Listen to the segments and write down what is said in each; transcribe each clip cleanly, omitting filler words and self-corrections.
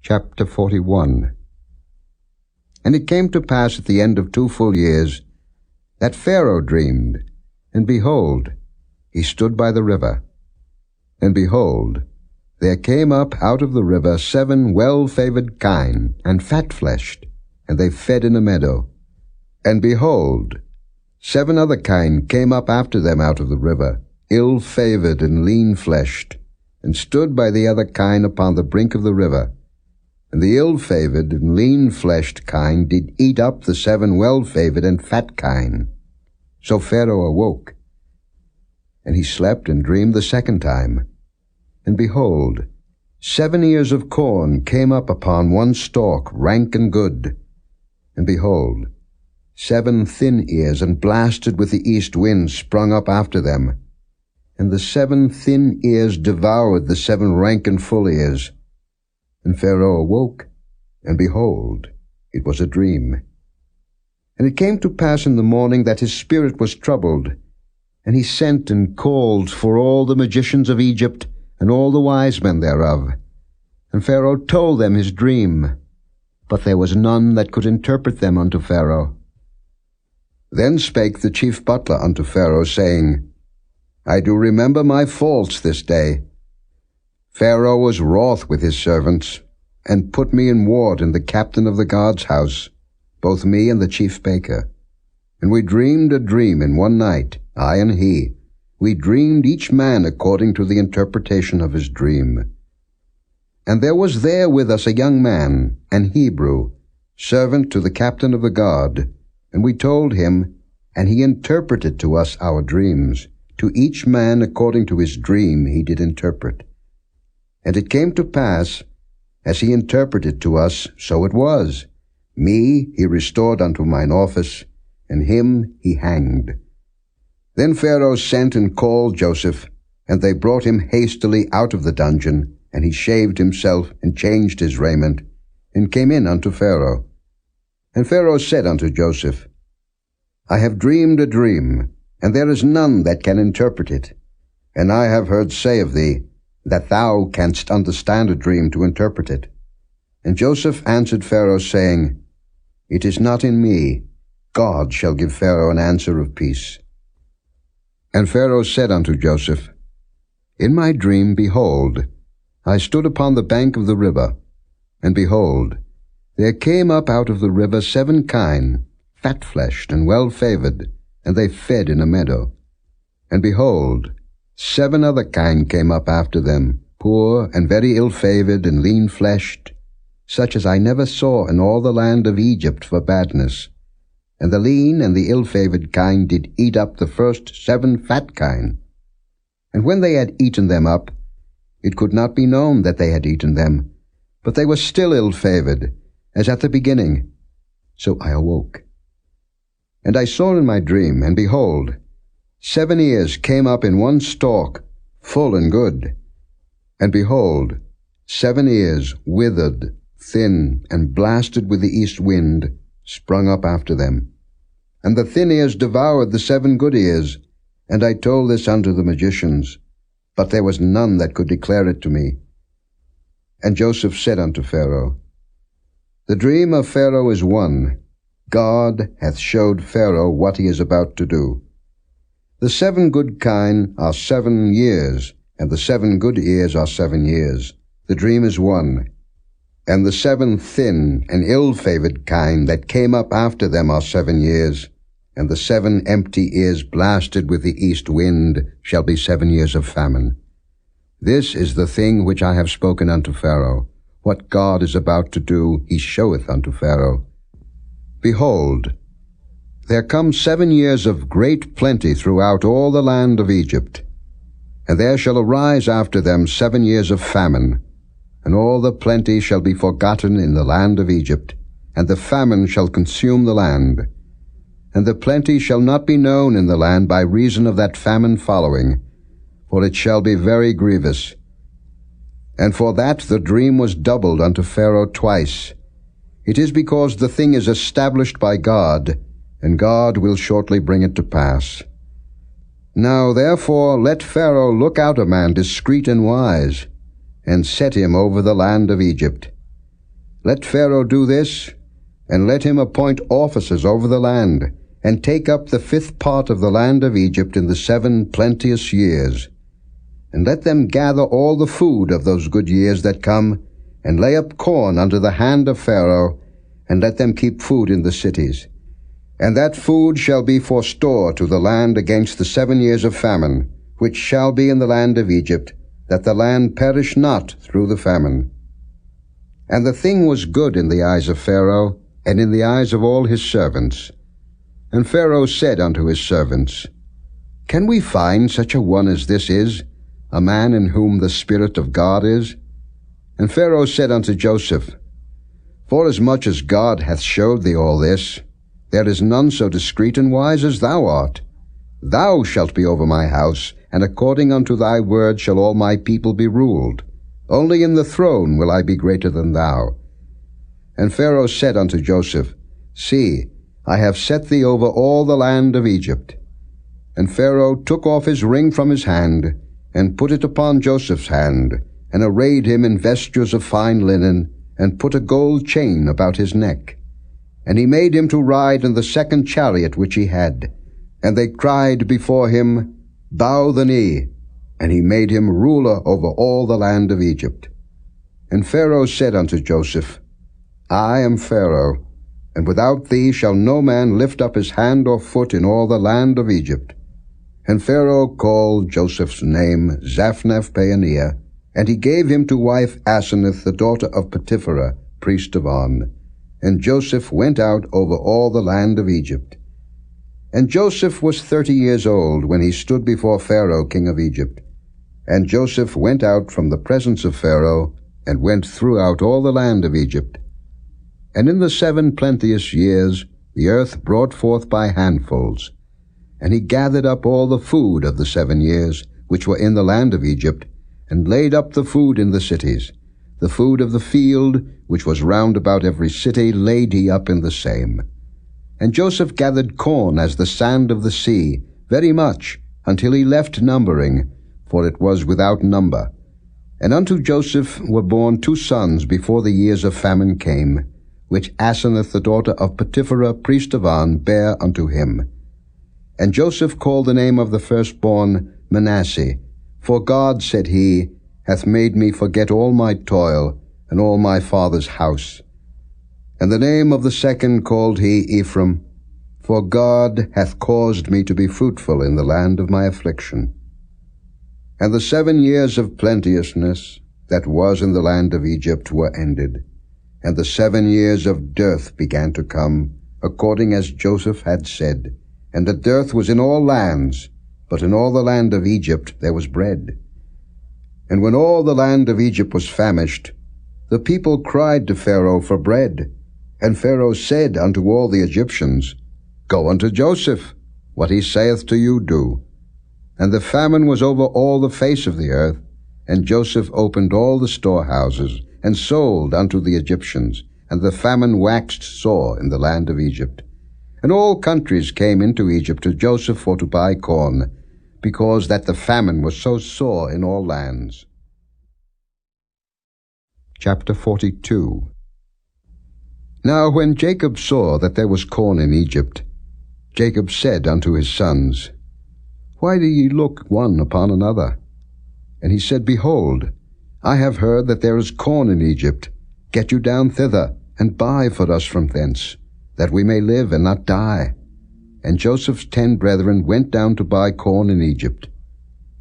Chapter 41. And it came to pass at the end of 2 full years that Pharaoh dreamed, and behold, he stood by the river. And behold, there came up out of the river 7 well-favored kine, and fat-fleshed, and they fed in a meadow. And behold, 7 other kine came up after them out of the river, ill-favored and lean-fleshed, and stood by the other kine upon the brink of the river. And the ill-favored and lean-fleshed kine did eat up the 7 well-favored and fat kine. So Pharaoh awoke, and he slept and dreamed the second time. And behold, 7 ears of corn came up upon one stalk, rank and good. And behold, 7 thin ears and blasted with the east wind sprung up after them. And the 7 thin ears devoured the 7 rank and full ears. And Pharaoh awoke, and behold, it was a dream. And it came to pass in the morning that his spirit was troubled, and he sent and called for all the magicians of Egypt and all the wise men thereof. And Pharaoh told them his dream, but there was none that could interpret them unto Pharaoh. Then spake the chief butler unto Pharaoh, saying, I do remember my faults this day. Pharaoh was wroth with his servants, and put me in ward in the captain of the guard's house, both me and the chief baker. And we dreamed a dream in one night, I and he. We dreamed each man according to the interpretation of his dream. And there was there with us a young man, an Hebrew, servant to the captain of the guard, and we told him, and he interpreted to us our dreams. To each man according to his dream he did interpret. And it came to pass, as he interpreted to us, so it was. Me he restored unto mine office, and him he hanged. Then Pharaoh sent and called Joseph, and they brought him hastily out of the dungeon, and he shaved himself, and changed his raiment, and came in unto Pharaoh. And Pharaoh said unto Joseph, I have dreamed a dream, and there is none that can interpret it. And I have heard say of thee, that thou canst understand a dream to interpret it. And Joseph answered Pharaoh, saying, It is not in me. God shall give Pharaoh an answer of peace. And Pharaoh said unto Joseph, In my dream, behold, I stood upon the bank of the river, and behold, there came up out of the river 7 kine, fat-fleshed and well-favored, and they fed in a meadow. And behold, 7 other kine came up after them, poor and very ill-favored and lean-fleshed, such as I never saw in all the land of Egypt for badness. And the lean and the ill-favored kine did eat up the first 7 fat kine. And when they had eaten them up, it could not be known that they had eaten them, but they were still ill-favored, as at the beginning. So I awoke. And I saw in my dream, and behold, 7 ears came up in one stalk, full and good. And behold, 7 ears, withered, thin, and blasted with the east wind, sprung up after them. And the thin ears devoured the 7 good ears. And I told this unto the magicians, but there was none that could declare it to me. And Joseph said unto Pharaoh, The dream of Pharaoh is one. God hath showed Pharaoh what he is about to do. The 7 good kine are 7 years, and the 7 good ears are 7 years. The dream is one. And the 7 thin and ill-favored kine that came up after them are 7 years, and the 7 empty ears blasted with the east wind shall be 7 years of famine. This is the thing which I have spoken unto Pharaoh. What God is about to do, he showeth unto Pharaoh. Behold, there come 7 years of great plenty throughout all the land of Egypt. And there shall arise after them 7 years of famine, and all the plenty shall be forgotten in the land of Egypt, and the famine shall consume the land. And the plenty shall not be known in the land by reason of that famine following, for it shall be very grievous. And for that the dream was doubled unto Pharaoh twice. It is because the thing is established by God, and God will shortly bring it to pass. Now therefore let Pharaoh look out a man discreet and wise, and set him over the land of Egypt. Let Pharaoh do this, and let him appoint officers over the land, and take up the 5th part of the land of Egypt in the 7 plenteous years. And let them gather all the food of those good years that come, and lay up corn under the hand of Pharaoh, and let them keep food in the cities. And that food shall be for store to the land against the 7 years of famine, which shall be in the land of Egypt, that the land perish not through the famine. And the thing was good in the eyes of Pharaoh, and in the eyes of all his servants. And Pharaoh said unto his servants, Can we find such a one as this is, a man in whom the Spirit of God is? And Pharaoh said unto Joseph, Forasmuch as God hath showed thee all this, there is none so discreet and wise as thou art. Thou shalt be over my house, and according unto thy word shall all my people be ruled. Only in the throne will I be greater than thou. And Pharaoh said unto Joseph, See, I have set thee over all the land of Egypt. And Pharaoh took off his ring from his hand, and put it upon Joseph's hand, and arrayed him in vestures of fine linen, and put a gold chain about his neck. And he made him to ride in the 2nd chariot which he had. And they cried before him, Bow the knee. And he made him ruler over all the land of Egypt. And Pharaoh said unto Joseph, I am Pharaoh, and without thee shall no man lift up his hand or foot in all the land of Egypt. And Pharaoh called Joseph's name Zaphnath-Paaneah, and he gave him to wife Asenath, the daughter of Potiphera, priest of On. And Joseph went out over all the land of Egypt. And Joseph was 30 years old when he stood before Pharaoh king of Egypt. And Joseph went out from the presence of Pharaoh, and went throughout all the land of Egypt. And in the 7 plenteous years the earth brought forth by handfuls. And he gathered up all the food of the 7 years, which were in the land of Egypt, and laid up the food in the cities. The food of the field, which was round about every city, laid he up in the same. And Joseph gathered corn as the sand of the sea, very much, until he left numbering, for it was without number. And unto Joseph were born 2 sons before the years of famine came, which Asenath the daughter of Potiphera priest of On bare unto him. And Joseph called the name of the firstborn Manasseh, for God, said he, hath made me forget all my toil, and all my father's house. And the name of the second called he Ephraim, for God hath caused me to be fruitful in the land of my affliction. And the 7 years of plenteousness that was in the land of Egypt were ended, and the 7 years of dearth began to come, according as Joseph had said. And the dearth was in all lands, but in all the land of Egypt there was bread. And when all the land of Egypt was famished, the people cried to Pharaoh for bread. And Pharaoh said unto all the Egyptians, Go unto Joseph, what he saith to you do. And the famine was over all the face of the earth, and Joseph opened all the storehouses, and sold unto the Egyptians, and the famine waxed sore in the land of Egypt. And all countries came into Egypt to Joseph for to buy corn, because that the famine was so sore in all lands. Chapter 42. Now when Jacob saw that there was corn in Egypt, Jacob said unto his sons, Why do ye look one upon another? And he said, Behold, I have heard that there is corn in Egypt. Get you down thither, and buy for us from thence, that we may live and not die. And Joseph's 10 brethren went down to buy corn in Egypt.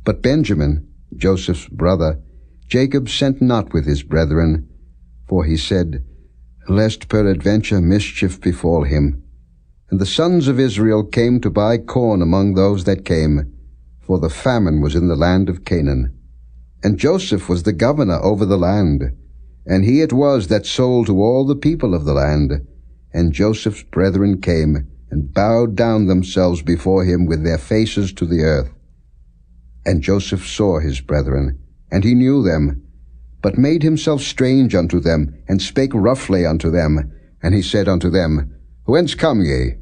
But Benjamin, Joseph's brother, Jacob sent not with his brethren, for he said, Lest peradventure mischief befall him. And the sons of Israel came to buy corn among those that came, for the famine was in the land of Canaan. And Joseph was the governor over the land, and he it was that sold to all the people of the land. And Joseph's brethren came, and bowed down themselves before him with their faces to the earth. And Joseph saw his brethren, and he knew them, but made himself strange unto them, and spake roughly unto them. And he said unto them, Whence come ye?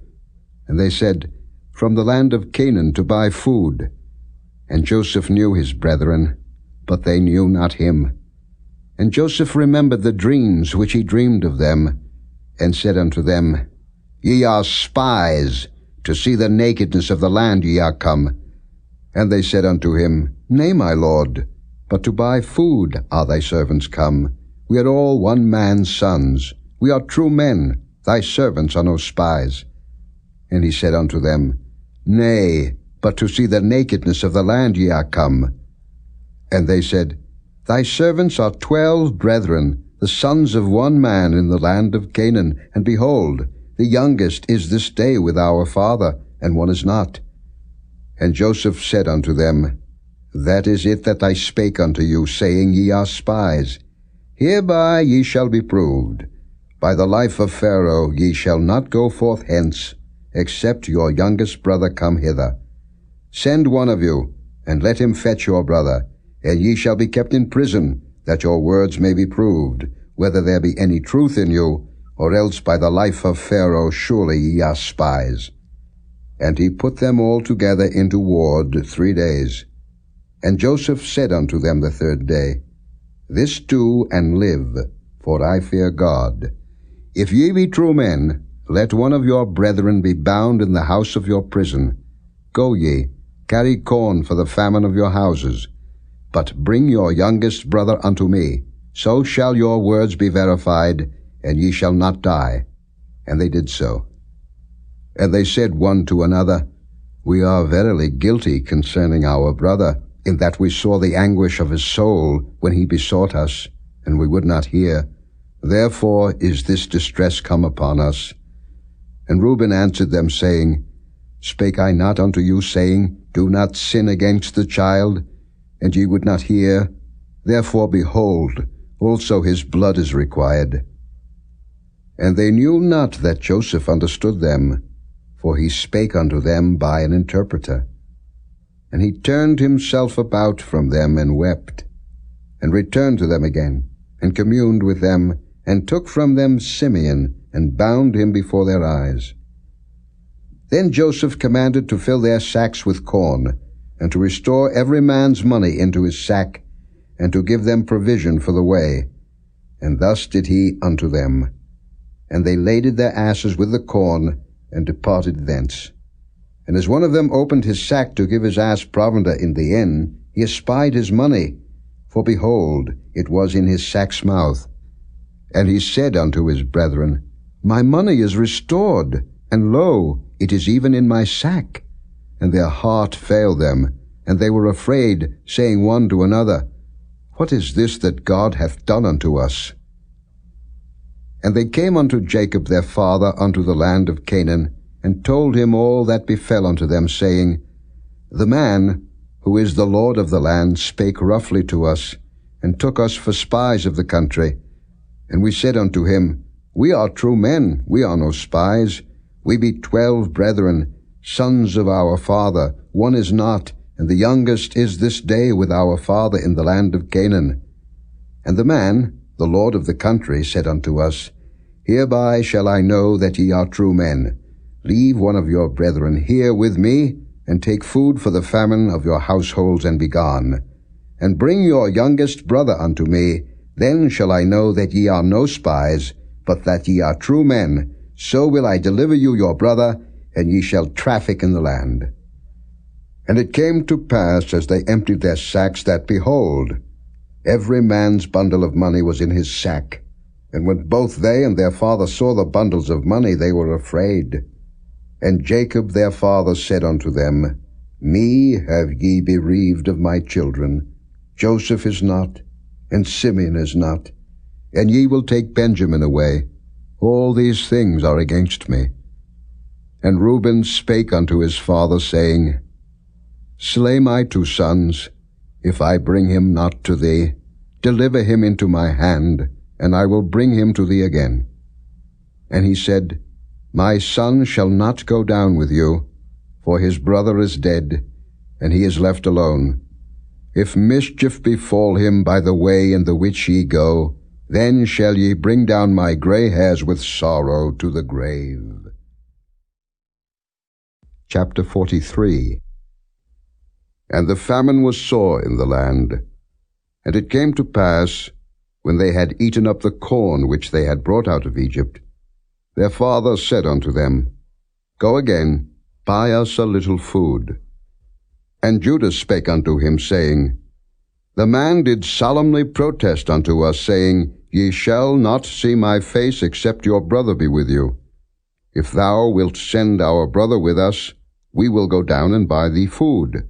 And they said, From the land of Canaan to buy food. And Joseph knew his brethren, but they knew not him. And Joseph remembered the dreams which he dreamed of them, and said unto them, Ye are spies, to see the nakedness of the land ye are come. And they said unto him, Nay, my lord, but to buy food are thy servants come. We are all one man's sons. We are true men, thy servants are no spies. And he said unto them, Nay, but to see the nakedness of the land ye are come. And they said, Thy servants are 12 brethren, the sons of one man in the land of Canaan, and behold, the youngest is this day with our father, and one is not. And Joseph said unto them, That is it that I spake unto you, saying, Ye are spies. Hereby ye shall be proved. By the life of Pharaoh ye shall not go forth hence, except your youngest brother come hither. Send one of you, and let him fetch your brother, and ye shall be kept in prison, that your words may be proved, whether there be any truth in you, or else by the life of Pharaoh surely ye are spies. And he put them all together into ward 3 days. And Joseph said unto them the 3rd day, This do and live, for I fear God. If ye be true men, let one of your brethren be bound in the house of your prison. Go ye, carry corn for the famine of your houses. But bring your youngest brother unto me, so shall your words be verified, and ye shall not die. And they did so. And they said one to another, We are verily guilty concerning our brother, in that we saw the anguish of his soul when he besought us, and we would not hear. Therefore is this distress come upon us. And Reuben answered them, saying, Spake I not unto you, saying, Do not sin against the child? And ye would not hear. Therefore, behold, also his blood is required. And they knew not that Joseph understood them, for he spake unto them by an interpreter. And he turned himself about from them, and wept, and returned to them again, and communed with them, and took from them Simeon, and bound him before their eyes. Then Joseph commanded to fill their sacks with corn, and to restore every man's money into his sack, and to give them provision for the way. And thus did he unto them. And they laded their asses with the corn, and departed thence. And as one of them opened his sack to give his ass provender in the inn, he espied his money, for behold, it was in his sack's mouth. And he said unto his brethren, My money is restored, and lo, it is even in my sack. And their heart failed them, and they were afraid, saying one to another, What is this that God hath done unto us? And they came unto Jacob their father unto the land of Canaan, and told him all that befell unto them, saying, The man, who is the Lord of the land, spake roughly to us, and took us for spies of the country. And we said unto him, We are true men, we are no spies. We be 12 brethren, sons of our father, one is not, and the youngest is this day with our father in the land of Canaan. And the man, the Lord of the country, said unto us, Hereby shall I know that ye are true men. Leave one of your brethren here with me, and take food for the famine of your households, and be gone. And bring your youngest brother unto me, then shall I know that ye are no spies, but that ye are true men. So will I deliver you your brother, and ye shall traffic in the land. And it came to pass, as they emptied their sacks, that, behold, every man's bundle of money was in his sack. And when both they and their father saw the bundles of money, they were afraid. And Jacob their father said unto them, Me have ye bereaved of my children. Joseph is not, and Simeon is not, and ye will take Benjamin away. All these things are against me. And Reuben spake unto his father, saying, Slay my 2 sons, if I bring him not to thee. Deliver him into my hand, and I will bring him to thee again. And he said, My son shall not go down with you, for his brother is dead, and he is left alone. If mischief befall him by the way in the which ye go, then shall ye bring down my gray hairs with sorrow to the grave. Chapter 43. And the famine was sore in the land. And it came to pass, when they had eaten up the corn which they had brought out of Egypt, their father said unto them, Go again, buy us a little food. And Judah spake unto him, saying, The man did solemnly protest unto us, saying, Ye shall not see my face, except your brother be with you. If thou wilt send our brother with us, we will go down and buy thee food.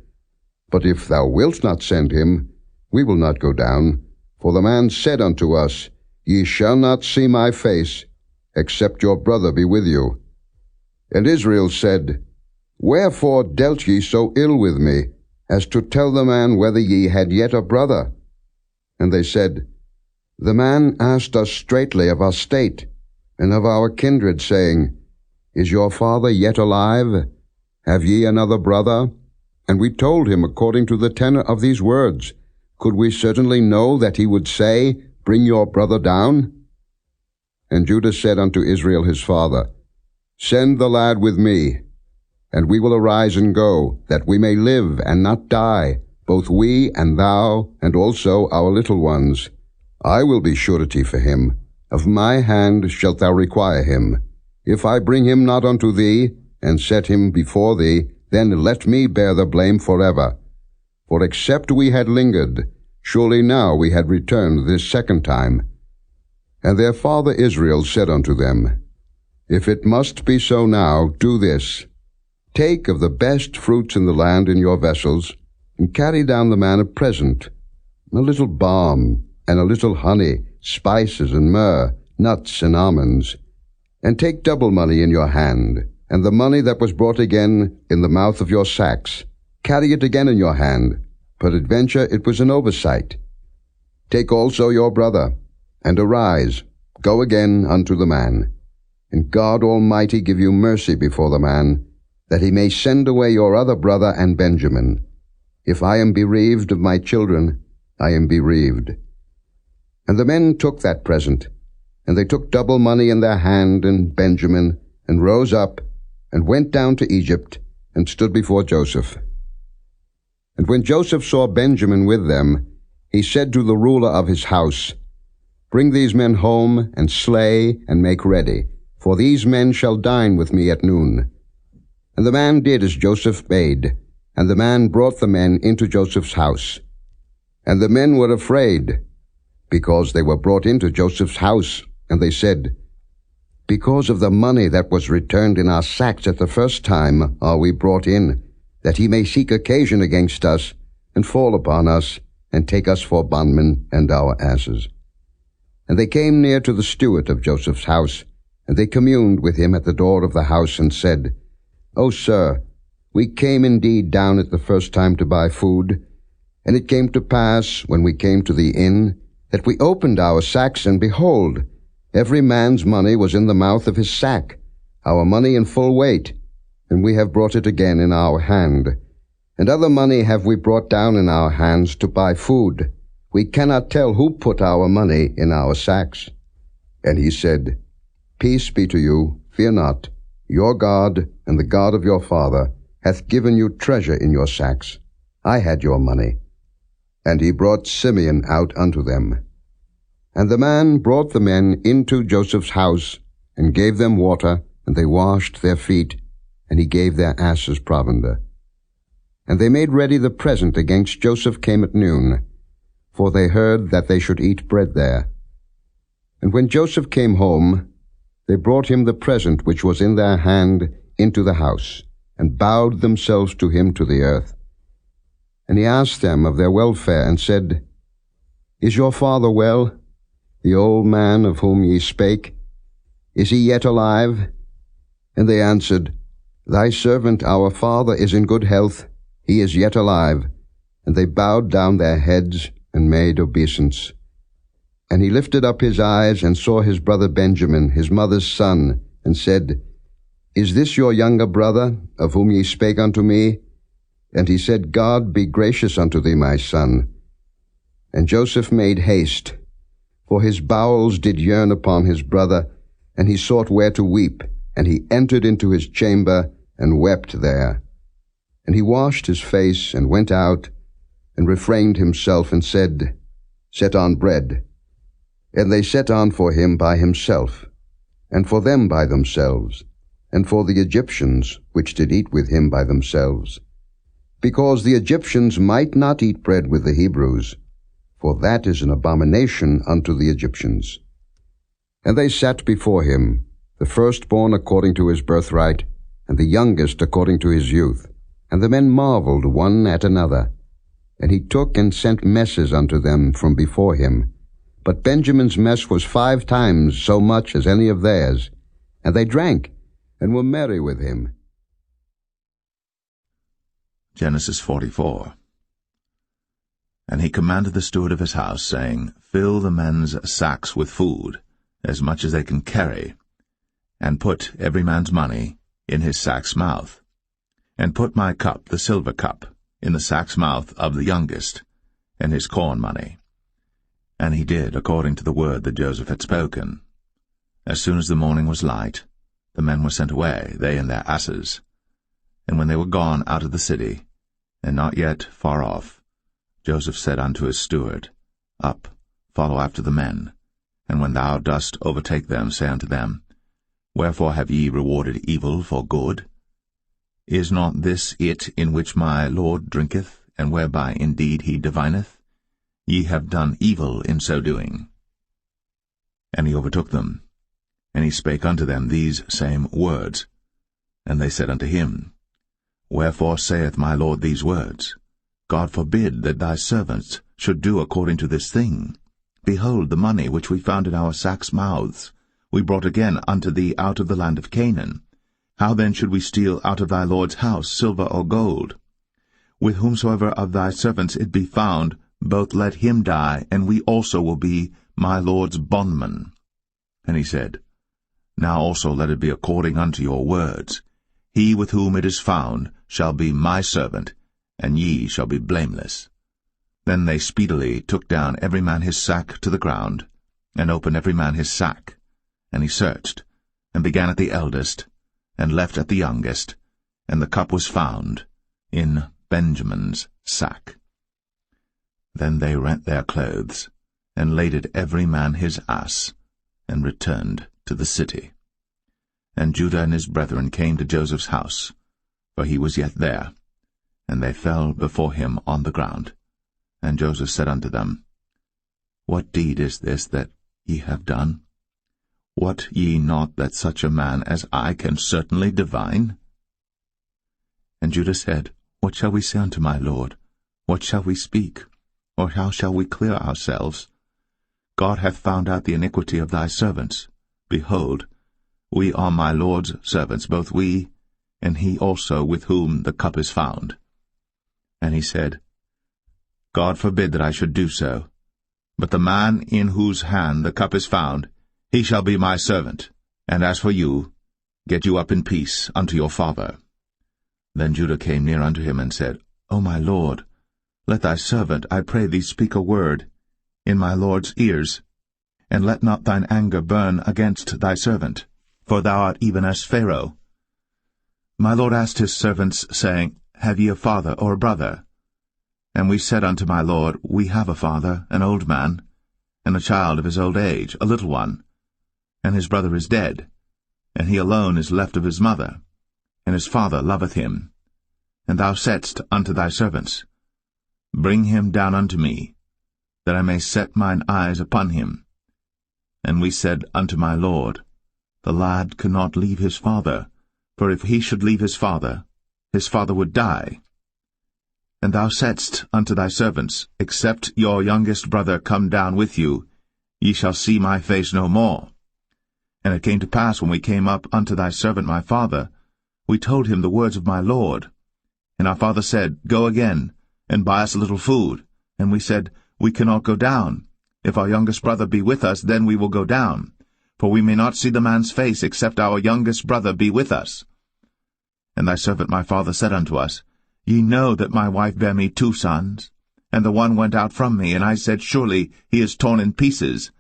But if thou wilt not send him, we will not go down. For the man said unto us, Ye shall not see my face, except your brother be with you. And Israel said, Wherefore dealt ye so ill with me, as to tell the man whether ye had yet a brother? And they said, The man asked us straitly of our state, and of our kindred, saying, Is your father yet alive? Have ye another brother? And we told him according to the tenor of these words. Could we certainly know that he would say, Bring your brother down? And Judah said unto Israel his father, Send the lad with me, and we will arise and go, that we may live and not die, both we and thou, and also our little ones. I will be surety for him. Of my hand shalt thou require him. If I bring him not unto thee, and set him before thee, then let me bear the blame forever. For except we had lingered, surely now we had returned this second time. And their father Israel said unto them, If it must be so now, do this. Take of the best fruits in the land in your vessels, and carry down the man a present, a little balm, and a little honey, spices and myrrh, nuts and almonds. And take double money in your hand, and the money that was brought again in the mouth of your sacks. Carry it again in your hand, peradventure it was an oversight. Take also your brother, and arise, go again unto the man. And God Almighty give you mercy before the man, that he may send away your other brother and Benjamin. If I am bereaved of my children, I am bereaved. And the men took that present, and they took double money in their hand and Benjamin, and rose up, and went down to Egypt, and stood before Joseph. And when Joseph saw Benjamin with them, he said to the ruler of his house, Bring these men home, and slay, and make ready, for these men shall dine with me at noon. And the man did as Joseph bade, and the man brought the men into Joseph's house. And the men were afraid, because they were brought into Joseph's house, and they said, Because of the money that was returned in our sacks at the first time are we brought in, that he may seek occasion against us, and fall upon us, and take us for bondmen and our asses. And they came near to the steward of Joseph's house, and they communed with him at the door of the house, and said, O sir, we came indeed down at the first time to buy food, and it came to pass, when we came to the inn, that we opened our sacks, and behold, every man's money was in the mouth of his sack, our money in full weight, and we have brought it again in our hand. And other money have we brought down in our hands to buy food. We cannot tell who put our money in our sacks. And he said, Peace be to you, fear not. Your God, and the God of your father, hath given you treasure in your sacks. I had your money. And he brought Simeon out unto them. And the man brought the men into Joseph's house, and gave them water, and they washed their feet, and he gave their asses provender. And they made ready the present against Joseph came at noon, for they heard that they should eat bread there. And when Joseph came home, they brought him the present which was in their hand into the house, and bowed themselves to him to the earth. And he asked them of their welfare, and said, Is your father well, the old man of whom ye spake? Is he yet alive? And they answered, Thy servant our father is in good health, he is yet alive. And they bowed down their heads, and made obeisance. And he lifted up his eyes, and saw his brother Benjamin, his mother's son, and said, Is this your younger brother, of whom ye spake unto me? And he said, God be gracious unto thee, my son. And Joseph made haste, for his bowels did yearn upon his brother, and he sought where to weep, and he entered into his chamber, and wept there. And he washed his face, and went out, and refrained himself, and said, Set on bread. And they set on for him by himself, and for them by themselves, and for the Egyptians which did eat with him by themselves, because the Egyptians might not eat bread with the Hebrews, for that is an abomination unto the Egyptians. And they sat before him, the firstborn according to his birthright, and the youngest according to his youth. And the men marveled one at another. And he took and sent messes unto them from before him. But Benjamin's mess was 5 times so much as any of theirs. And they drank, and were merry with him. Genesis 44. And he commanded the steward of his house, saying, Fill the men's sacks with food, as much as they can carry, and put every man's money in his sack's mouth, and put my cup, the silver cup, in the sack's mouth of the youngest, and his corn money. And he did according to the word that Joseph had spoken. As soon as the morning was light, the men were sent away, they and their asses. And when they were gone out of the city, and not yet far off, Joseph said unto his steward, Up, follow after the men, and when thou dost overtake them, say unto them, Wherefore have ye rewarded evil for good? Is not this it in which my Lord drinketh, and whereby indeed he divineth? Ye have done evil in so doing. And he overtook them, and he spake unto them these same words. And they said unto him, Wherefore saith my Lord these words? God forbid that thy servants should do according to this thing. Behold, the money which we found in our sacks' mouths we brought again unto thee out of the land of Canaan. How then should we steal out of thy Lord's house silver or gold? With whomsoever of thy servants it be found, both let him die, and we also will be my Lord's bondmen. And he said, Now also let it be according unto your words. He with whom it is found shall be my servant, and ye shall be blameless. Then they speedily took down every man his sack to the ground, and opened every man his sack. And he searched, and began at the eldest, and left at the youngest, and the cup was found in Benjamin's sack. Then they rent their clothes, and laded every man his ass, and returned to the city. And Judah and his brethren came to Joseph's house, for he was yet there, and they fell before him on the ground. And Joseph said unto them, What deed is this that ye have done? Wot ye not that such a man as I can certainly divine? And Judah said, What shall we say unto my Lord? What shall we speak? Or how shall we clear ourselves? God hath found out the iniquity of thy servants. Behold, we are my Lord's servants, both we, and he also with whom the cup is found. And he said, God forbid that I should do so. But the man in whose hand the cup is found, he shall be my servant. And as for you, get you up in peace unto your father. Then Judah came near unto him, and said, O my Lord, let thy servant, I pray thee, speak a word in my Lord's ears, and let not thine anger burn against thy servant, for thou art even as Pharaoh. My Lord asked his servants, saying, Have ye a father or a brother? And we said unto my Lord, We have a father, an old man, and a child of his old age, a little one. And his brother is dead, and he alone is left of his mother, and his father loveth him. And thou saidst unto thy servants, Bring him down unto me, that I may set mine eyes upon him. And we said unto my Lord, The lad cannot leave his father, for if he should leave his father would die. And thou saidst unto thy servants, Except your youngest brother come down with you, ye shall see my face no more. And it came to pass, when we came up unto thy servant my father, we told him the words of my Lord. And our father said, Go again, and buy us a little food. And we said, We cannot go down. If our youngest brother be with us, then we will go down. For we may not see the man's face, except our youngest brother be with us. And thy servant my father said unto us, Ye know that my wife bare me 2 sons, and the one went out from me, and I said, Surely he is torn in pieces,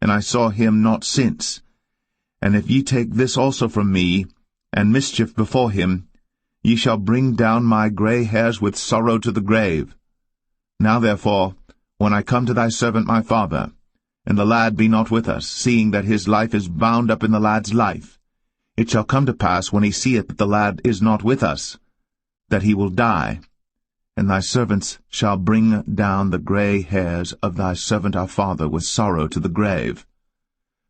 and I saw him not since. And if ye take this also from me, and mischief before him, ye shall bring down my gray hairs with sorrow to the grave. Now therefore, when I come to thy servant my father, and the lad be not with us, seeing that his life is bound up in the lad's life. It shall come to pass, when he seeth that the lad is not with us, that he will die. And thy servants shall bring down the grey hairs of thy servant our father with sorrow to the grave.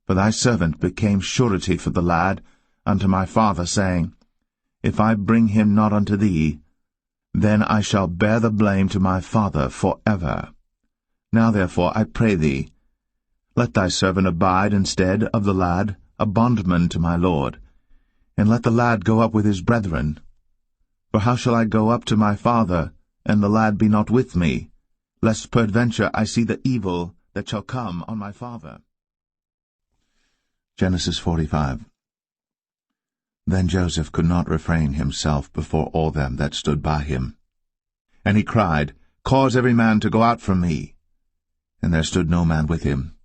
For thy servant became surety for the lad unto my father, saying, If I bring him not unto thee, then I shall bear the blame to my father for ever. Now therefore, I pray thee, let thy servant abide instead of the lad, a bondman to my lord, and let the lad go up with his brethren. For how shall I go up to my father, and the lad be not with me, lest peradventure I see the evil that shall come on my father? Genesis 45. Then Joseph could not refrain himself before all them that stood by him. And he cried, Cause every man to go out from me. And there stood no man with him,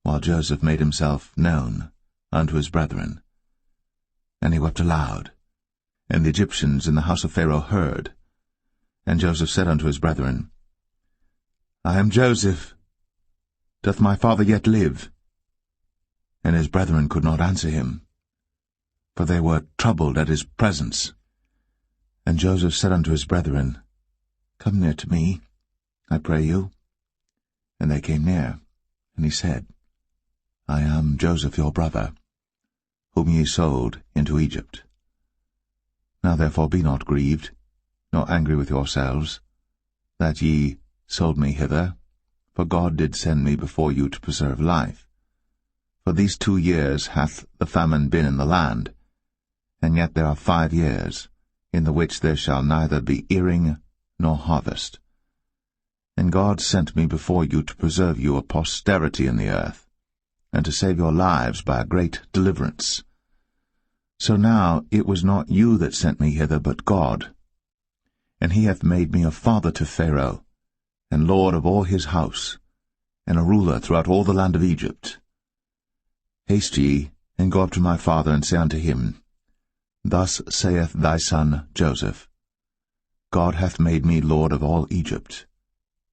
while Joseph made himself known unto his brethren. And he wept aloud, and the Egyptians in the house of Pharaoh heard. And Joseph said unto his brethren, I am Joseph. Doth my father yet live? And his brethren could not answer him, for they were troubled at his presence. And Joseph said unto his brethren, Come near to me, I pray you. And they came near, and he said, I am Joseph your brother, whom ye sold into Egypt. Now therefore be not grieved, nor angry with yourselves, that ye sold me hither, for God did send me before you to preserve life. For these 2 years hath the famine been in the land, and yet there are 5 years, in the which there shall neither be earing nor harvest. And God sent me before you to preserve you a posterity in the earth, and to save your lives by a great deliverance. So now it was not you that sent me hither, but God. And he hath made me a father to Pharaoh, and lord of all his house, and a ruler throughout all the land of Egypt. Haste ye, and go up to my father, and say unto him, Thus saith thy son Joseph, God hath made me lord of all Egypt.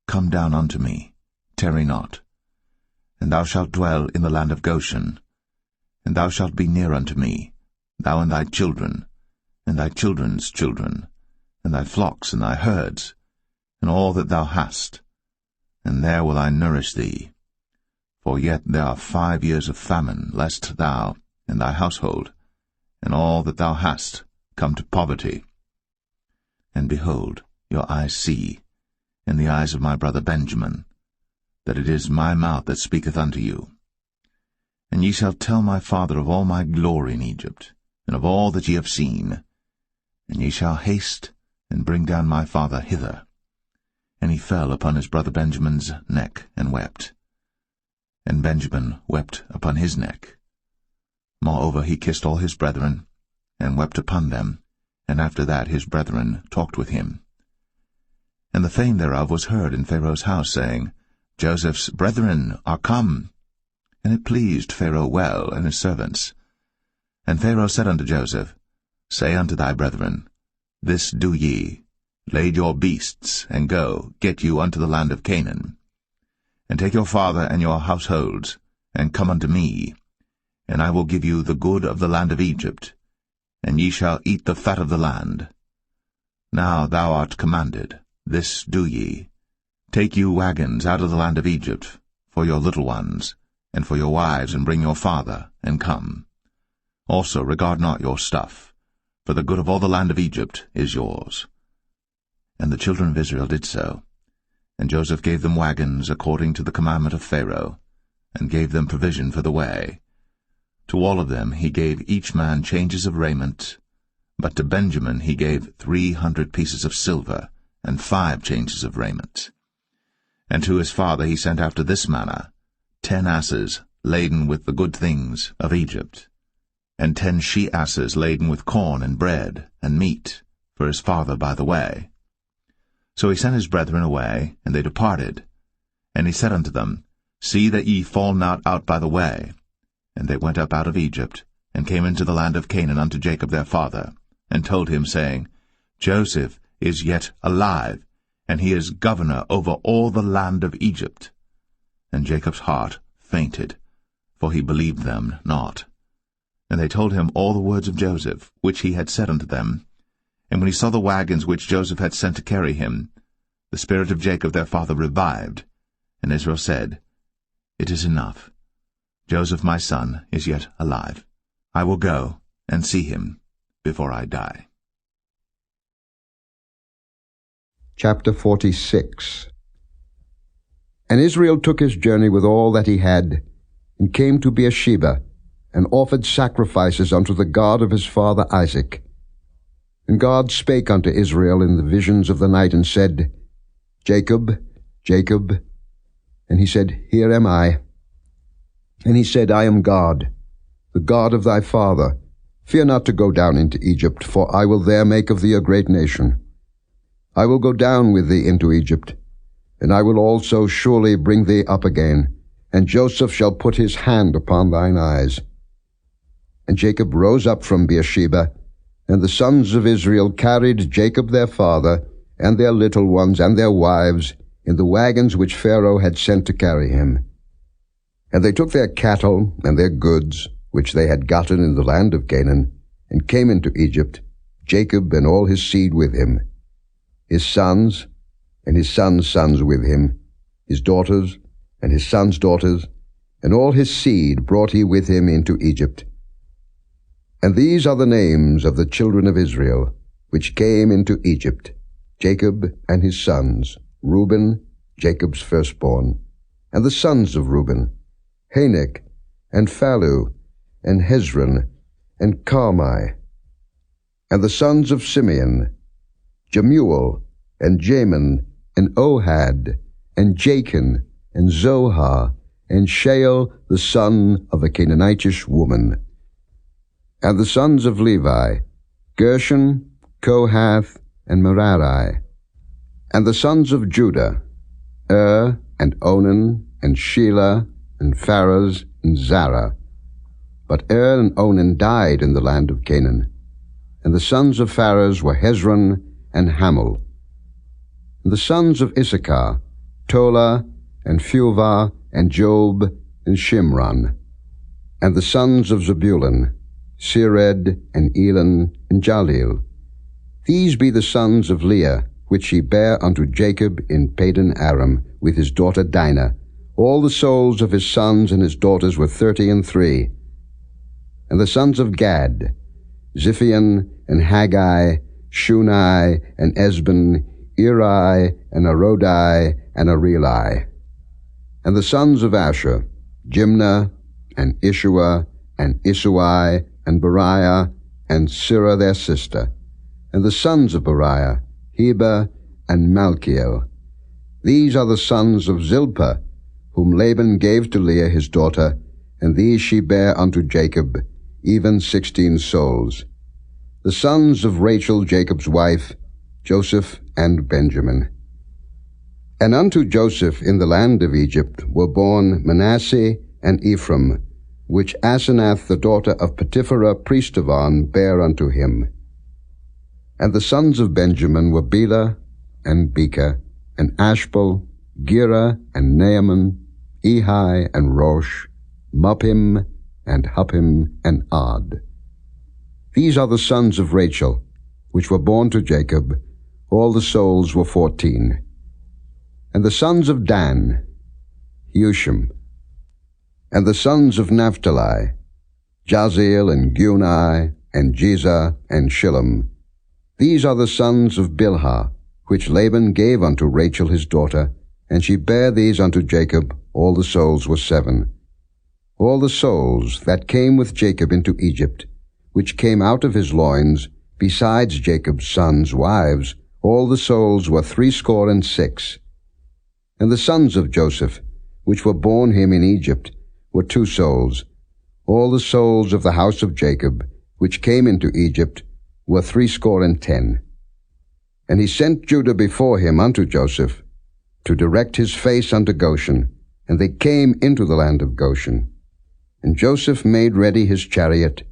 Come down unto me, tarry not. And thou shalt dwell in the land of Goshen, and thou shalt be near unto me, thou and thy children, and thy children's children, and thy flocks and thy herds, and all that thou hast, and there will I nourish thee. For yet there are 5 years of famine, lest thou and thy household, and all that thou hast, come to poverty. And behold, your eyes see, and the eyes of my brother Benjamin, that it is my mouth that speaketh unto you. And ye shall tell my father of all my glory in Egypt, and of all that ye have seen. And ye shall haste, and bring down my father hither. And he fell upon his brother Benjamin's neck, and wept. And Benjamin wept upon his neck. Moreover he kissed all his brethren, and wept upon them, and after that his brethren talked with him. And the fame thereof was heard in Pharaoh's house, saying, Joseph's brethren are come. And it pleased Pharaoh well, and his servants. And Pharaoh said unto Joseph, Say unto thy brethren, This do ye, lade your beasts, and go, get you unto the land of Canaan. And take your father and your households, and come unto me, and I will give you the good of the land of Egypt, and ye shall eat the fat of the land. Now thou art commanded, this do ye. Take you wagons out of the land of Egypt, for your little ones, and for your wives, and bring your father, and come. Also regard not your stuff, for the good of all the land of Egypt is yours. And the children of Israel did so. And Joseph gave them wagons according to the commandment of Pharaoh, and gave them provision for the way. To all of them he gave each man changes of raiment, but to Benjamin he gave 300 pieces of silver, and 5 changes of raiment. And to his father he sent after this manner, 10 asses laden with the good things of Egypt, and 10 she-asses laden with corn and bread and meat, for his father by the way. So he sent his brethren away, and they departed. And he said unto them, See that ye fall not out by the way. And they went up out of Egypt, and came into the land of Canaan unto Jacob their father, and told him, saying, Joseph is yet alive, and he is governor over all the land of Egypt. And Jacob's heart fainted, for he believed them not. And they told him all the words of Joseph, which he had said unto them. And when he saw the wagons which Joseph had sent to carry him, the spirit of Jacob their father revived. And Israel said, It is enough. Joseph my son is yet alive. I will go and see him before I die. Chapter 46. And Israel took his journey with all that he had, and came to Beersheba, and offered sacrifices unto the God of his father Isaac. And God spake unto Israel in the visions of the night, and said, Jacob, Jacob. And he said, Here am I. And he said, I am God, the God of thy father. Fear not to go down into Egypt, for I will there make of thee a great nation. I will go down with thee into Egypt, and I will also surely bring thee up again, and Joseph shall put his hand upon thine eyes. And Jacob rose up from Beersheba, and the sons of Israel carried Jacob their father, and their little ones, and their wives, in the wagons which Pharaoh had sent to carry him. And they took their cattle and their goods, which they had gotten in the land of Canaan, and came into Egypt, Jacob and all his seed with him, his sons and his sons' sons with him, his daughters and his sons' daughters, and all his seed brought he with him into Egypt. And these are the names of the children of Israel, which came into Egypt, Jacob and his sons, Reuben, Jacob's firstborn, and the sons of Reuben, Hanok, and Phallu, and Hezron, and Carmi, and the sons of Simeon, Jemuel, and Jamin, and Ohad, and Jachin, and Zohar, and Shael, the son of a Canaanitish woman. And the sons of Levi, Gershon, Kohath, and Merari. And the sons of Judah, and Onan, and Shelah, and Pharez, and Zara. But and Onan died in the land of Canaan. And the sons of Pharez were Hezron and Hamul. And the sons of Issachar, Tola, and Phuvah, and Job, and Shimron. And the sons of Zebulun, Sered, and Elon, and Jalil. These be the sons of Leah, which she bare unto Jacob in Padan Aram, with his daughter Dinah. All the souls of his sons and his daughters were 33. And the sons of Gad, Ziphion, and Haggai, Shunai, and Esben, Eri, and Arodi, and Areli. And the sons of Asher, Jimnah, and Ishua, and Isui, and Beriah, and Sirah their sister. And the sons of Beriah, Heber, and Malchiel. These are the sons of Zilpah, whom Laban gave to Leah his daughter, and these she bare unto Jacob, even 16 souls. The sons of Rachel Jacob's wife, Joseph and Benjamin. And unto Joseph in the land of Egypt were born Manasseh and Ephraim, which Asenath the daughter of Potipherah priest of On bare unto him. And the sons of Benjamin were Bela, and Beka, and Ashbel, Gera, and Naaman, Ehi, and Rosh, Muppim, and Huppim, and Ard. These are the sons of Rachel, which were born to Jacob. All the souls were 14. And the sons of Dan, Hushim. And the sons of Naphtali, Jaziel, and Guni, and Jezer, and Shillem. These are the sons of Bilhah, which Laban gave unto Rachel his daughter, and she bare these unto Jacob. All the souls were 7. All the souls that came with Jacob into Egypt, which came out of his loins, besides Jacob's sons' wives, all the souls were 66. And the sons of Joseph, which were born him in Egypt, were 2 souls. All the souls of the house of Jacob, which came into Egypt, were 70. And he sent Judah before him unto Joseph, to direct his face unto Goshen, and they came into the land of Goshen. And Joseph made ready his chariot,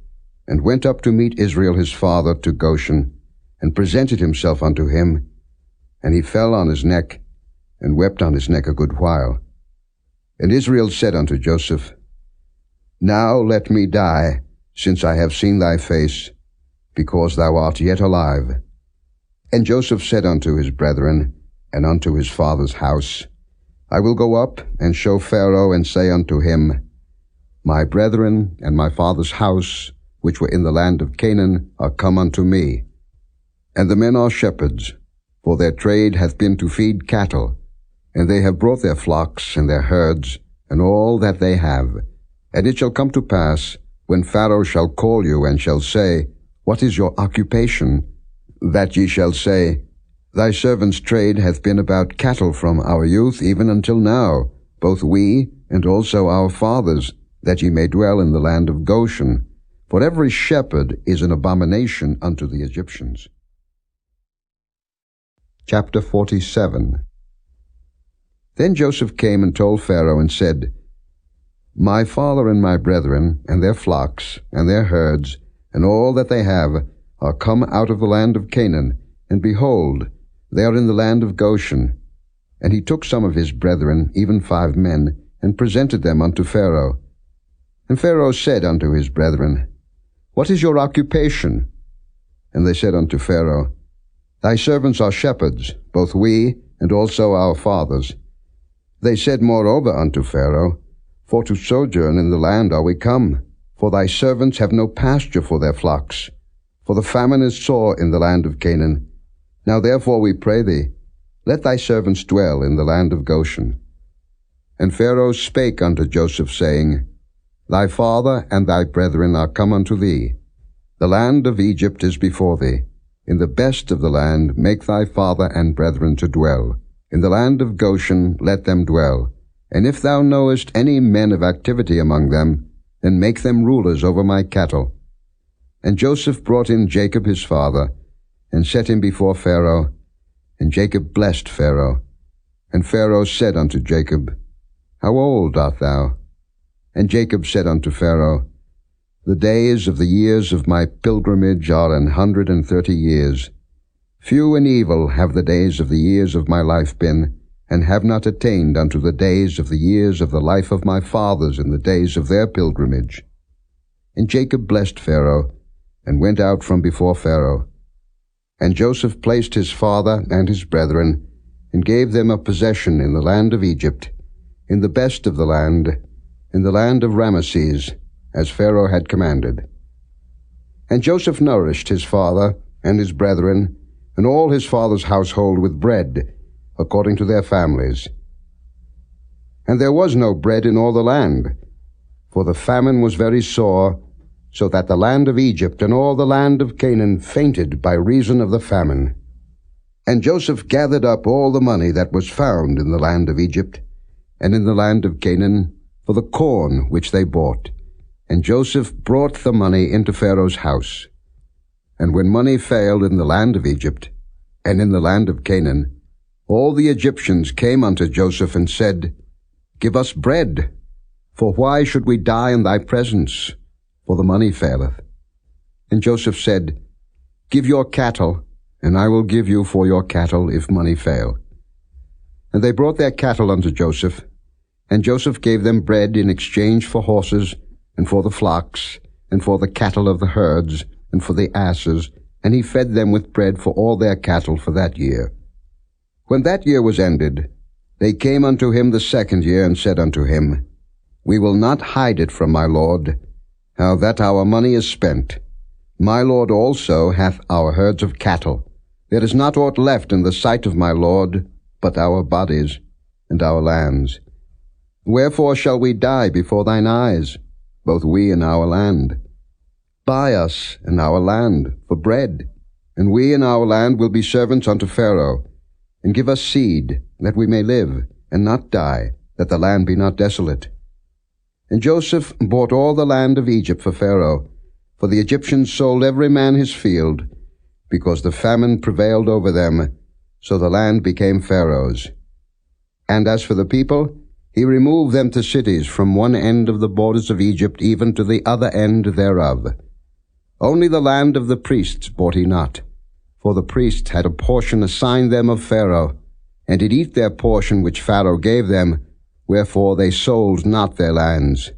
and went up to meet Israel his father to Goshen, and presented himself unto him. And he fell on his neck, and wept on his neck a good while. And Israel said unto Joseph, Now let me die, since I have seen thy face, because thou art yet alive. And Joseph said unto his brethren, and unto his father's house, I will go up and show Pharaoh, and say unto him, My brethren and my father's house, which were in the land of Canaan, are come unto me. And the men are shepherds, for their trade hath been to feed cattle, and they have brought their flocks and their herds, and all that they have. And it shall come to pass, when Pharaoh shall call you, and shall say, What is your occupation? That ye shall say, Thy servant's trade hath been about cattle from our youth even until now, both we and also our fathers, that ye may dwell in the land of Goshen. For every shepherd is an abomination unto the Egyptians. Chapter 47. Then Joseph came and told Pharaoh, and said, My father and my brethren, and their flocks, and their herds, and all that they have, are come out of the land of Canaan, and behold, they are in the land of Goshen. And he took some of his brethren, even 5 men, and presented them unto Pharaoh. And Pharaoh said unto his brethren, What is your occupation? And they said unto Pharaoh, Thy servants are shepherds, both we and also our fathers. They said moreover unto Pharaoh, For to sojourn in the land are we come, for thy servants have no pasture for their flocks. For the famine is sore in the land of Canaan. Now therefore we pray thee, let thy servants dwell in the land of Goshen. And Pharaoh spake unto Joseph, saying, Thy father and thy brethren are come unto thee. The land of Egypt is before thee. In the best of the land make thy father and brethren to dwell. In the land of Goshen let them dwell. And if thou knowest any men of activity among them, then make them rulers over my cattle. And Joseph brought in Jacob his father, and set him before Pharaoh. And Jacob blessed Pharaoh. And Pharaoh said unto Jacob, How old art thou? And Jacob said unto Pharaoh, The days of the years of my pilgrimage are 130 years. Few and evil have the days of the years of my life been, and have not attained unto the days of the years of the life of my fathers in the days of their pilgrimage. And Jacob blessed Pharaoh, and went out from before Pharaoh. And Joseph placed his father and his brethren, and gave them a possession in the land of Egypt, in the best of the land, in the land of Ramesses, as Pharaoh had commanded. And Joseph nourished his father and his brethren, and all his father's household with bread, according to their families. And there was no bread in all the land, for the famine was very sore, so that the land of Egypt and all the land of Canaan fainted by reason of the famine. And Joseph gathered up all the money that was found in the land of Egypt, and in the land of Canaan, for the corn which they bought. And Joseph brought the money into Pharaoh's house. And when money failed in the land of Egypt, and in the land of Canaan, all the Egyptians came unto Joseph and said, Give us bread, for why should we die in thy presence? For the money faileth. And Joseph said, Give your cattle, and I will give you for your cattle if money fail. And they brought their cattle unto Joseph, and Joseph gave them bread in exchange for horses, and for the flocks, and for the cattle of the herds, and for the asses, and he fed them with bread for all their cattle for that year. When that year was ended, they came unto him the 2nd year, and said unto him, We will not hide it from my lord, how that our money is spent. My lord also hath our herds of cattle. There is not aught left in the sight of my lord, but our bodies and our lands. Wherefore shall we die before thine eyes, both we and our land? Buy us and our land for bread, and we and our land will be servants unto Pharaoh, and give us seed, that we may live, and not die, that the land be not desolate. And Joseph bought all the land of Egypt for Pharaoh, for the Egyptians sold every man his field, because the famine prevailed over them, so the land became Pharaoh's. And as for the people, he removed them to cities from one end of the borders of Egypt even to the other end thereof. Only the land of the priests bought he not, for the priests had a portion assigned them of Pharaoh, and did eat their portion which Pharaoh gave them, wherefore they sold not their lands.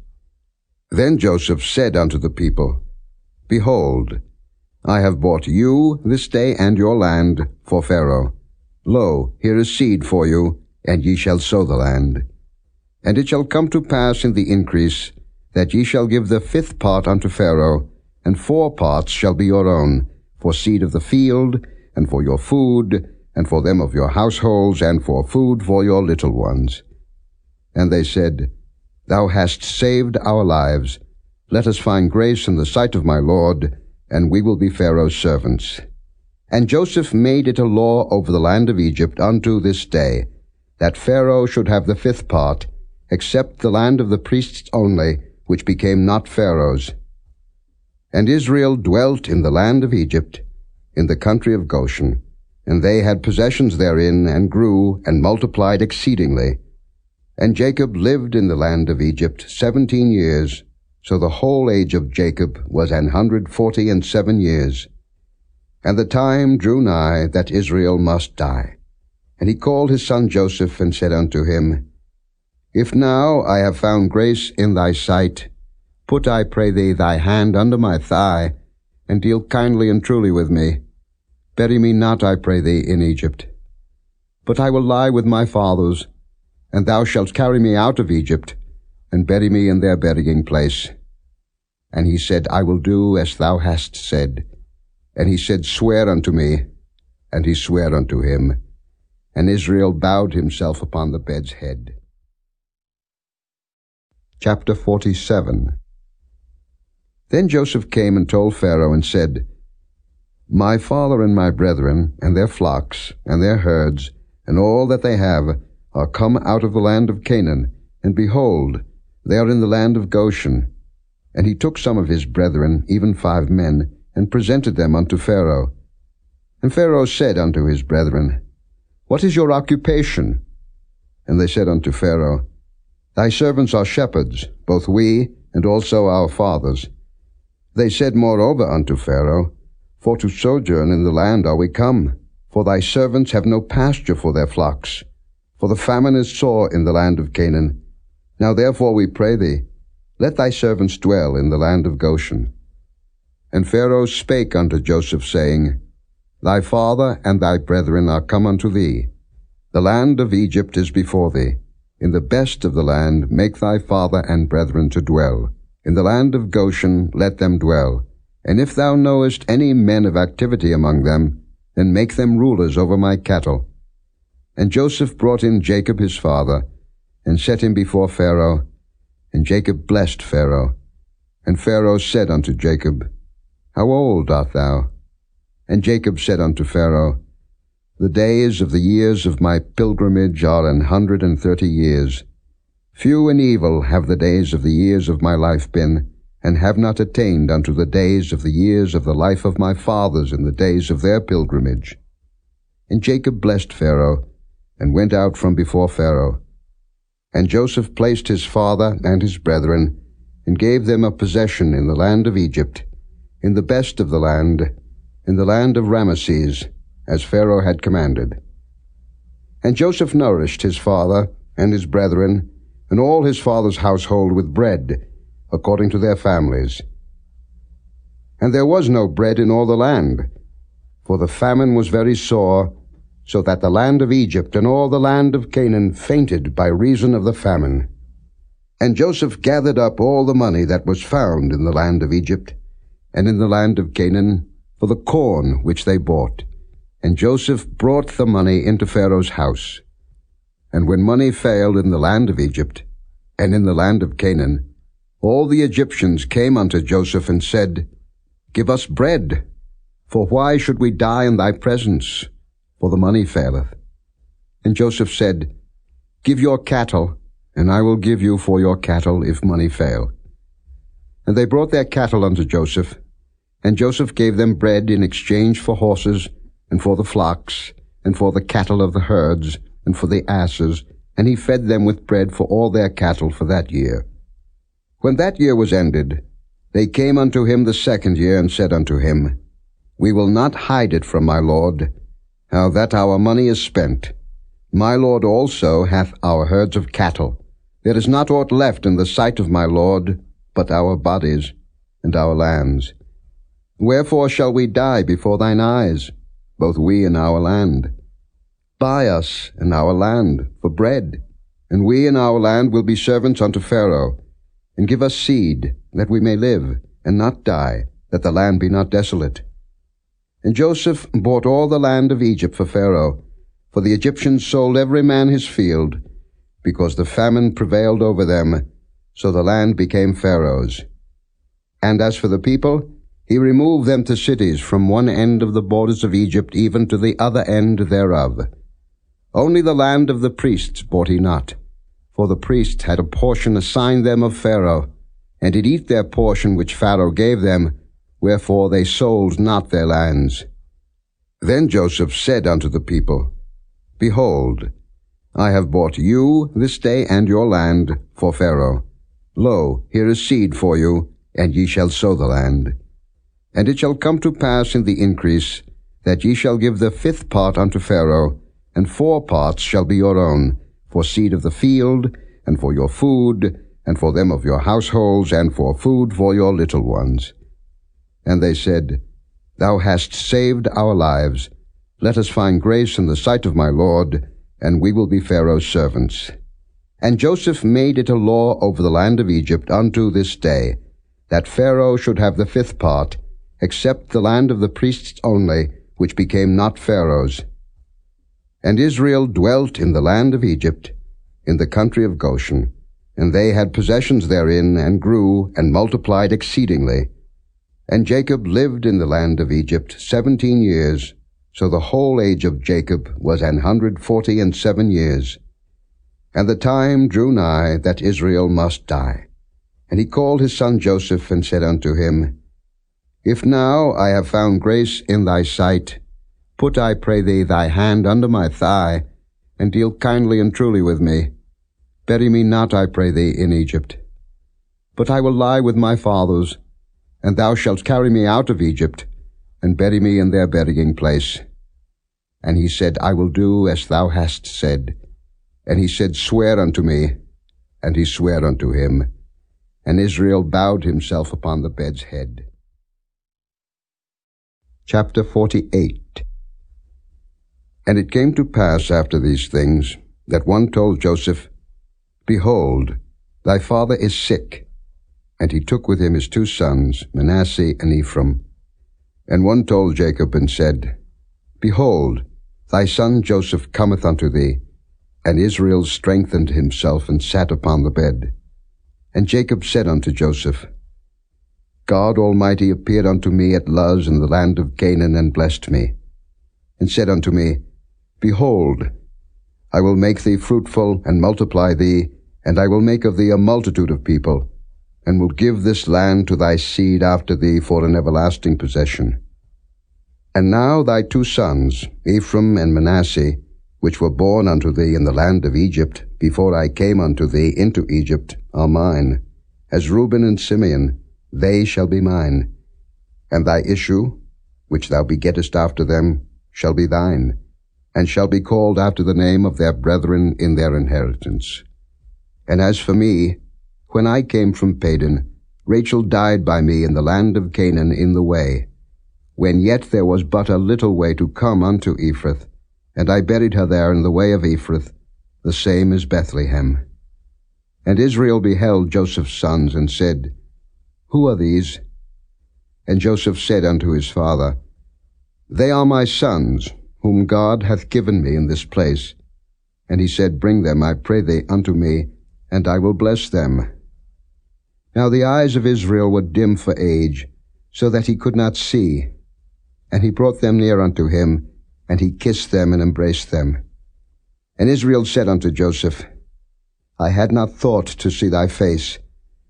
Then Joseph said unto the people, Behold, I have bought you this day and your land for Pharaoh. Lo, here is seed for you, and ye shall sow the land. And it shall come to pass in the increase, that ye shall give the 5th part unto Pharaoh, and 4 parts shall be your own, for seed of the field, and for your food, and for them of your households, and for food for your little ones. And they said, Thou hast saved our lives. Let us find grace in the sight of my Lord, and we will be Pharaoh's servants. And Joseph made it a law over the land of Egypt unto this day, that Pharaoh should have the 5th part, except the land of the priests only, which became not Pharaoh's. And Israel dwelt in the land of Egypt, in the country of Goshen, and they had possessions therein, and grew, and multiplied exceedingly. And Jacob lived in the land of Egypt 17 years, so the whole age of Jacob was 147 years. And the time drew nigh that Israel must die. And he called his son Joseph, and said unto him, If now I have found grace in thy sight, put, I pray thee, thy hand under my thigh, and deal kindly and truly with me. Bury me not, I pray thee, in Egypt. But I will lie with my fathers, and thou shalt carry me out of Egypt, and bury me in their burying place. And he said, I will do as thou hast said. And he said, Swear unto me. And he sware unto him. And Israel bowed himself upon the bed's head. Chapter 47. Then Joseph came and told Pharaoh, and said, My father and my brethren, and their flocks, and their herds, and all that they have, are come out of the land of Canaan, and behold, they are in the land of Goshen. And he took some of his brethren, even 5 men, and presented them unto Pharaoh. And Pharaoh said unto his brethren, What is your occupation? And they said unto Pharaoh, Thy servants are shepherds, both we, and also our fathers. They said moreover unto Pharaoh, For to sojourn in the land are we come, for thy servants have no pasture for their flocks. For the famine is sore in the land of Canaan. Now therefore we pray thee, let thy servants dwell in the land of Goshen. And Pharaoh spake unto Joseph, saying, Thy father and thy brethren are come unto thee. The land of Egypt is before thee. In the best of the land make thy father and brethren to dwell. In the land of Goshen let them dwell. And if thou knowest any men of activity among them, then make them rulers over my cattle. And Joseph brought in Jacob his father, and set him before Pharaoh. And Jacob blessed Pharaoh. And Pharaoh said unto Jacob, How old art thou? And Jacob said unto Pharaoh, The days of the years of my pilgrimage are 130 years. Few and evil have the days of the years of my life been, and have not attained unto the days of the years of the life of my fathers in the days of their pilgrimage. And Jacob blessed Pharaoh, and went out from before Pharaoh. And Joseph placed his father and his brethren, and gave them a possession in the land of Egypt, in the best of the land, in the land of Rameses, as Pharaoh had commanded. And Joseph nourished his father and his brethren, and all his father's household with bread, according to their families. And there was no bread in all the land, for the famine was very sore, so that the land of Egypt and all the land of Canaan fainted by reason of the famine. And Joseph gathered up all the money that was found in the land of Egypt, and in the land of Canaan, for the corn which they bought. And Joseph brought the money into Pharaoh's house. And when money failed in the land of Egypt, and in the land of Canaan, all the Egyptians came unto Joseph and said, Give us bread, for why should we die in thy presence? For the money faileth. And Joseph said, Give your cattle, and I will give you for your cattle if money fail. And they brought their cattle unto Joseph, and Joseph gave them bread in exchange for horses, and for the flocks, and for the cattle of the herds, and for the asses, and he fed them with bread for all their cattle for that year. When that year was ended, they came unto him the 2nd year, and said unto him, We will not hide it from my lord, how that our money is spent. My lord also hath our herds of cattle. There is not aught left in the sight of my Lord, but our bodies and our lands. Wherefore shall we die before thine eyes, both we and our land? Buy us and our land for bread, and we and our land will be servants unto Pharaoh, and give us seed, that we may live, and not die, that the land be not desolate. And Joseph bought all the land of Egypt for Pharaoh, for the Egyptians sold every man his field, because the famine prevailed over them, so the land became Pharaoh's. And as for the people, he removed them to cities from one end of the borders of Egypt even to the other end thereof. Only the land of the priests bought he not, for the priests had a portion assigned them of Pharaoh, and did eat their portion which Pharaoh gave them, wherefore they sold not their lands. Then Joseph said unto the people, Behold, I have bought you this day and your land for Pharaoh. Lo, here is seed for you, and ye shall sow the land. And it shall come to pass in the increase, that ye shall give the 5th part unto Pharaoh, and 4 parts shall be your own, for seed of the field, and for your food, and for them of your households, and for food for your little ones. And they said, Thou hast saved our lives. Let us find grace in the sight of my Lord, and we will be Pharaoh's servants. And Joseph made it a law over the land of Egypt unto this day, that Pharaoh should have the 5th part, except the land of the priests only, which became not Pharaoh's. And Israel dwelt in the land of Egypt, in the country of Goshen, and they had possessions therein, and grew, and multiplied exceedingly. And Jacob lived in the land of Egypt 17 years, so the whole age of Jacob was 147 years. And the time drew nigh that Israel must die. And he called his son Joseph, and said unto him, If now I have found grace in thy sight, put, I pray thee, thy hand under my thigh, and deal kindly and truly with me. Bury me not, I pray thee, in Egypt. But I will lie with my fathers, and thou shalt carry me out of Egypt, and bury me in their burying place. And he said, I will do as thou hast said. And he said, Swear unto me. And he sware unto him. And Israel bowed himself upon the bed's head. Chapter 48. And it came to pass after these things, that one told Joseph, Behold, thy father is sick. And he took with him his 2 sons, Manasseh and Ephraim. And one told Jacob, and said, Behold, thy son Joseph cometh unto thee. And Israel strengthened himself, and sat upon the bed. And Jacob said unto Joseph, God Almighty appeared unto me at Luz in the land of Canaan, and blessed me, and said unto me, Behold, I will make thee fruitful, and multiply thee, and I will make of thee a multitude of people, and will give this land to thy seed after thee for an everlasting possession. And now thy 2 sons, Ephraim and Manasseh, which were born unto thee in the land of Egypt, before I came unto thee into Egypt, are mine. As Reuben and Simeon, they shall be mine. And thy issue, which thou begettest after them, shall be thine, and shall be called after the name of their brethren in their inheritance. And as for me, when I came from Padan, Rachel died by me in the land of Canaan in the way, when yet there was but a little way to come unto Ephrath, and I buried her there in the way of Ephrath, the same is Bethlehem. And Israel beheld Joseph's sons, and said, Who are these? And Joseph said unto his father, They are my sons, whom God hath given me in this place. And he said, Bring them, I pray thee, unto me, and I will bless them. Now the eyes of Israel were dim for age, so that he could not see. And he brought them near unto him, and he kissed them and embraced them. And Israel said unto Joseph, I had not thought to see thy face,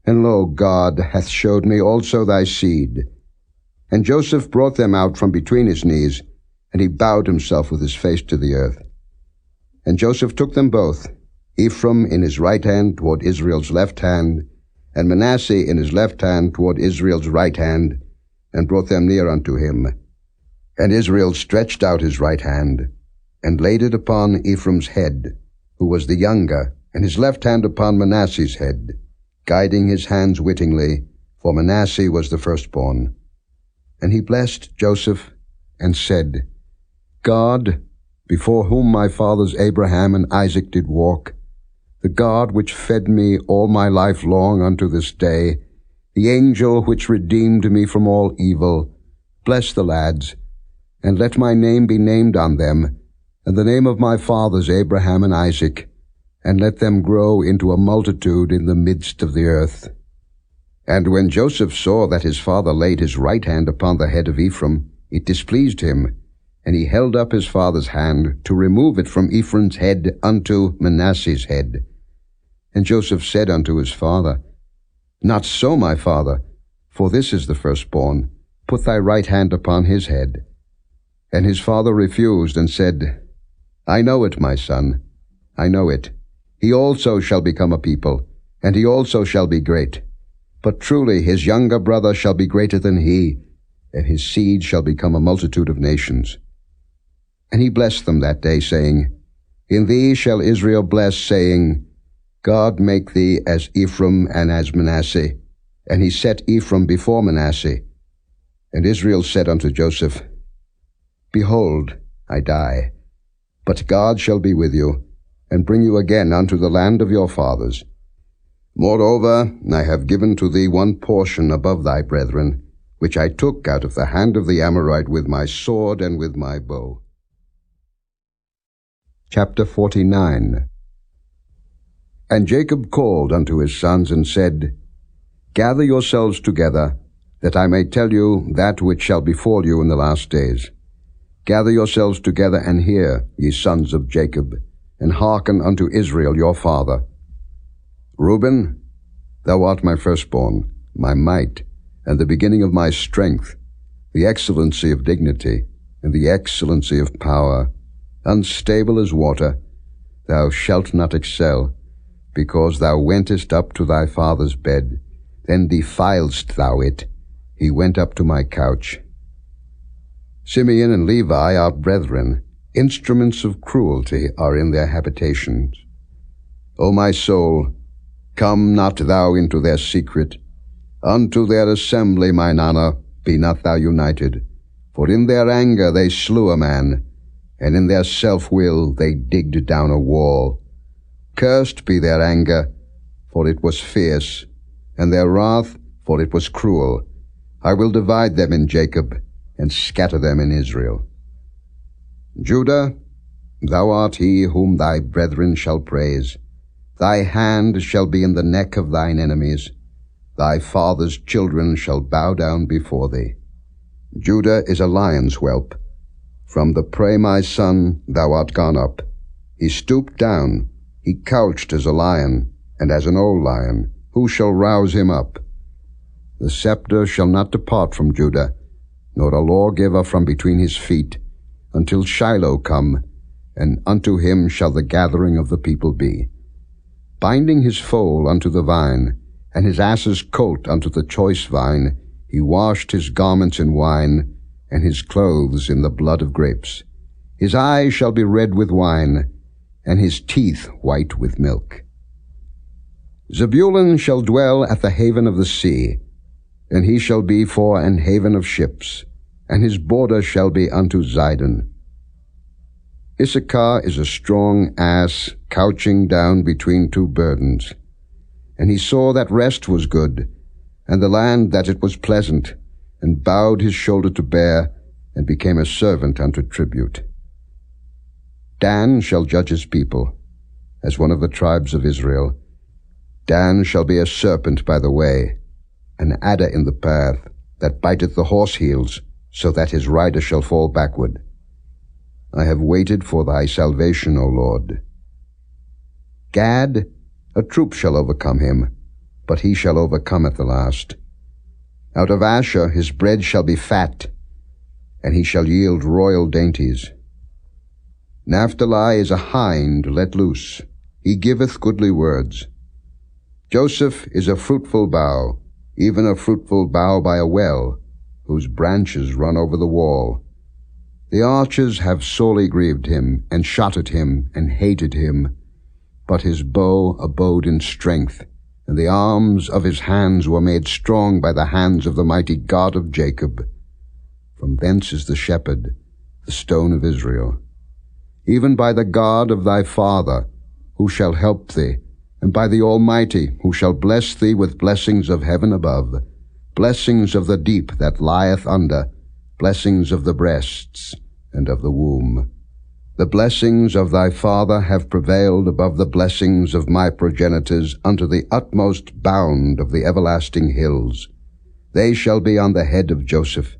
and lo, God hath showed me also thy seed. And Joseph brought them out from between his knees, and he bowed himself with his face to the earth. And Joseph took them both, Ephraim in his right hand toward Israel's left hand, and Manasseh in his left hand toward Israel's right hand, and brought them near unto him. And Israel stretched out his right hand, and laid it upon Ephraim's head, who was the younger, and his left hand upon Manasseh's head, guiding his hands wittingly, for Manasseh was the firstborn. And he blessed Joseph, and said, God, before whom my fathers Abraham and Isaac did walk, the God which fed me all my life long unto this day, the angel which redeemed me from all evil, bless the lads, and let my name be named on them, and the name of my fathers Abraham and Isaac, and let them grow into a multitude in the midst of the earth. And when Joseph saw that his father laid his right hand upon the head of Ephraim, it displeased him, and he held up his father's hand to remove it from Ephraim's head unto Manasseh's head. And Joseph said unto his father, Not so, my father, for this is the firstborn. Put thy right hand upon his head. And his father refused, and said, I know it, my son, I know it. He also shall become a people, and he also shall be great. But truly his younger brother shall be greater than he, and his seed shall become a multitude of nations. And he blessed them that day, saying, In thee shall Israel bless, saying, God make thee as Ephraim and as Manasseh. And he set Ephraim before Manasseh. And Israel said unto Joseph, Behold, I die, but God shall be with you, and bring you again unto the land of your fathers. Moreover, I have given to thee one portion above thy brethren, which I took out of the hand of the Amorite with my sword and with my bow. Chapter 49. And Jacob called unto his sons, and said, Gather yourselves together, that I may tell you that which shall befall you in the last days. Gather yourselves together, and hear, ye sons of Jacob, and hearken unto Israel your father. Reuben, thou art my firstborn, my might, and the beginning of my strength, the excellency of dignity, and the excellency of power. Unstable as water, thou shalt not excel, because thou wentest up to thy father's bed, then defiledst thou it. He went up to my couch. Simeon and Levi are brethren, instruments of cruelty are in their habitations. O my soul, come not thou into their secret. Unto their assembly, mine honor, be not thou united. For in their anger they slew a man, and in their self-will they digged down a wall. Cursed be their anger, for it was fierce, and their wrath, for it was cruel. I will divide them in Jacob, and scatter them in Israel. Judah, thou art he whom thy brethren shall praise. Thy hand shall be in the neck of thine enemies. Thy father's children shall bow down before thee. Judah is a lion's whelp. From the prey, my son, thou art gone up. He stooped down, he couched as a lion, and as an old lion. Who shall rouse him up? The scepter shall not depart from Judah, nor a lawgiver from between his feet, until Shiloh come, and unto him shall the gathering of the people be. Binding his foal unto the vine, and his ass's colt unto the choice vine, he washed his garments in wine, and his clothes in the blood of grapes. His eyes shall be red with wine, and his teeth white with milk. Zebulun shall dwell at the haven of the sea, and he shall be for an haven of ships, and his border shall be unto Zidon. Issachar is a strong ass, couching down between two burdens. And he saw that rest was good, and the land that it was pleasant, and bowed his shoulder to bear, and became a servant unto tribute. Dan shall judge his people, as one of the tribes of Israel. Dan shall be a serpent by the way, an adder in the path, that biteth the horse heels, so that his rider shall fall backward. I have waited for thy salvation, O Lord. Gad, a troop shall overcome him, but he shall overcome at the last. Out of Asher his bread shall be fat, and he shall yield royal dainties. Naphtali is a hind let loose, he giveth goodly words. Joseph is a fruitful bough, even a fruitful bough by a well, whose branches run over the wall. The archers have sorely grieved him, and shot at him, and hated him. but his bow abode in strength, and the arms of his hands were made strong by the hands of the mighty God of Jacob. From thence is the shepherd, the stone of Israel. Even by the God of thy father, who shall help thee, and by the Almighty, who shall bless thee with blessings of heaven above, blessings of the deep that lieth under, blessings of the breasts and of the womb. The blessings of thy father have prevailed above the blessings of my progenitors unto the utmost bound of the everlasting hills. They shall be on the head of Joseph,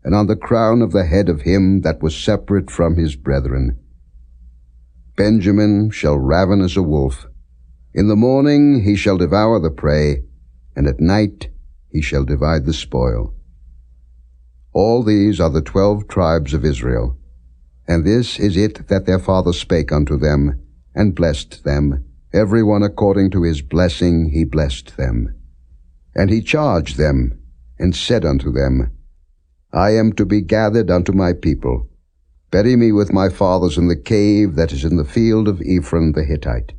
and on the crown of the head of him that was separate from his brethren. Benjamin shall raven as a wolf. In the morning he shall devour the prey, and at night he shall divide the spoil. All these are the 12 tribes of Israel. And this is it that their father spake unto them, and blessed them. Every one according to his blessing he blessed them. And he charged them, and said unto them, I am to be gathered unto my people. Bury me with my fathers in the cave that is in the field of Ephron the Hittite,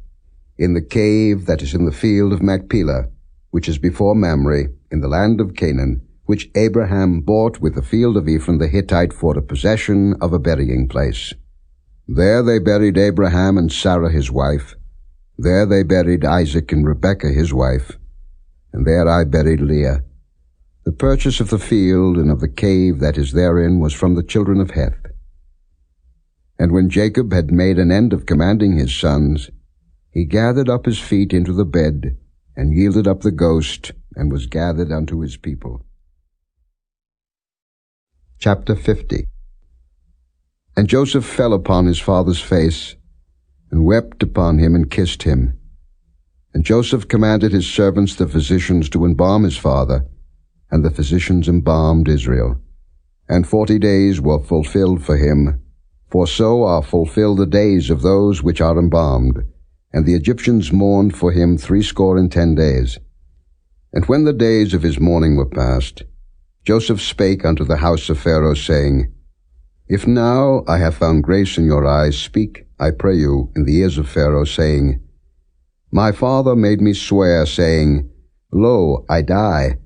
in the cave that is in the field of Machpelah, which is before Mamre, in the land of Canaan, which Abraham bought with the field of Ephron the Hittite for the possession of a burying place. There they buried Abraham and Sarah his wife. There they buried Isaac and Rebekah his wife. And there I buried Leah. The purchase of the field and of the cave that is therein was from the children of Heth. And when Jacob had made an end of commanding his sons, he gathered up his feet into the bed, and yielded up the ghost, and was gathered unto his people. Chapter 50. And Joseph fell upon his father's face, and wept upon him, and kissed him. And Joseph commanded his servants the physicians to embalm his father, and the physicians embalmed Israel. And 40 days were fulfilled for him, for so are fulfilled the days of those which are embalmed. And the Egyptians mourned for him 60 days. And when the days of his mourning were past, Joseph spake unto the house of Pharaoh, saying, If now I have found grace in your eyes, speak, I pray you, in the ears of Pharaoh, saying, My father made me swear, saying, Lo, I die.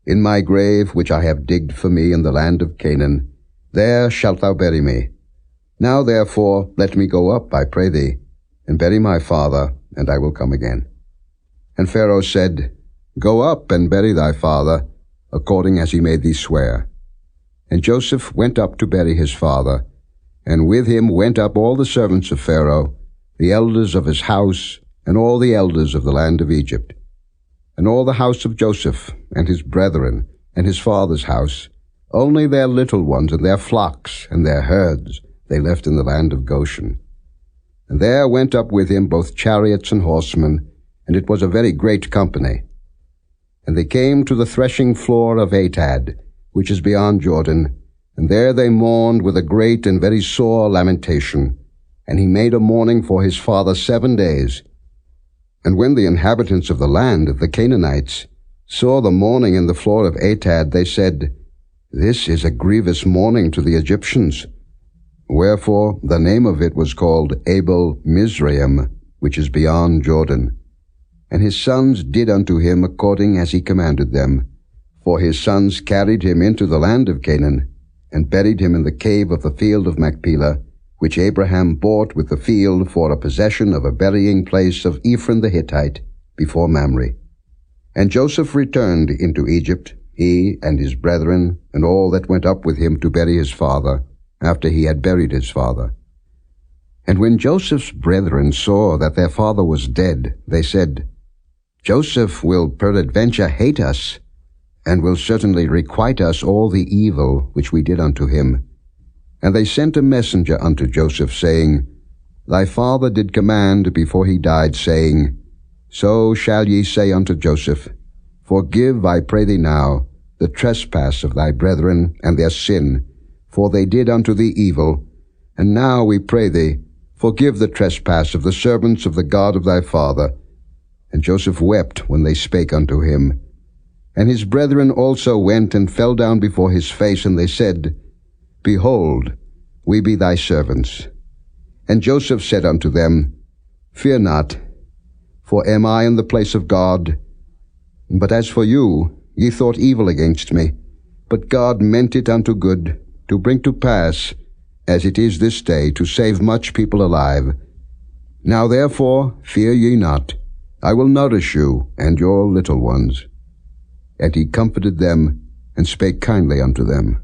In my grave which I have digged for me in the land of Canaan, there shalt thou bury me. Now therefore let me go up, I pray thee, and bury my father, and I will come again. And Pharaoh said, Go up and bury thy father, according as he made thee swear. And Joseph went up to bury his father, and with him went up all the servants of Pharaoh, the elders of his house, and all the elders of the land of Egypt. And all the house of Joseph, and his brethren, and his father's house, only their little ones, and their flocks, and their herds, they left in the land of Goshen. And there went up with him both chariots and horsemen, and it was a very great company. And they came to the threshing floor of Atad, which is beyond Jordan, and there they mourned with a great and very sore lamentation. And he made a mourning for his father 7 days. And when the inhabitants of the land, the Canaanites, saw the mourning in the floor of Atad, they said, This is a grievous mourning to the Egyptians. Wherefore the name of it was called Abel Mizraim, which is beyond Jordan. And his sons did unto him according as he commanded them. For his sons carried him into the land of Canaan, and buried him in the cave of the field of Machpelah, which Abraham bought with the field for a possession of a burying place of Ephron the Hittite, before Mamre. And Joseph returned into Egypt, he and his brethren, and all that went up with him to bury his father, after he had buried his father. And when Joseph's brethren saw that their father was dead, they said, Joseph will peradventure hate us, and will certainly requite us all the evil which we did unto him. And they sent a messenger unto Joseph, saying, Thy father did command before he died, saying, So shall ye say unto Joseph, Forgive, I pray thee now, the trespass of thy brethren and their sin, for they did unto thee evil. And now we pray thee, forgive the trespass of the servants of the God of thy father. And Joseph wept when they spake unto him. And his brethren also went and fell down before his face, and they said, Behold, we be thy servants. And Joseph said unto them, Fear not, For am I in the place of God? But as for you, ye thought evil against me, but God meant it unto good, to bring to pass, as it is this day, to save much people alive. Now therefore fear ye not, I will nourish you and your little ones. And he comforted them, and spake kindly unto them.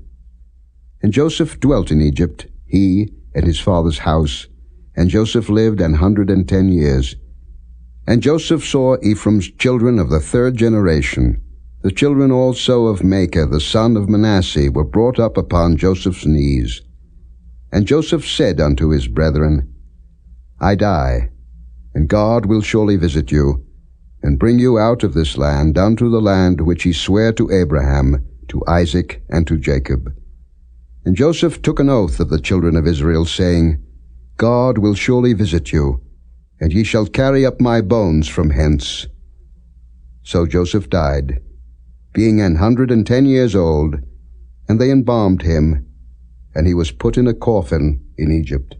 And Joseph dwelt in Egypt, he and his father's house, and Joseph lived 110 years. And Joseph saw Ephraim's children of the third generation. The children also of Machir the son of Manasseh were brought up upon Joseph's knees. And Joseph said unto his brethren, I die, and God will surely visit you, and bring you out of this land unto the land which he sware to Abraham, to Isaac, and to Jacob. And Joseph took an oath of the children of Israel, saying, God will surely visit you, and ye shall carry up my bones from hence. So Joseph died, being 110 years old, and they embalmed him, and he was put in a coffin in Egypt.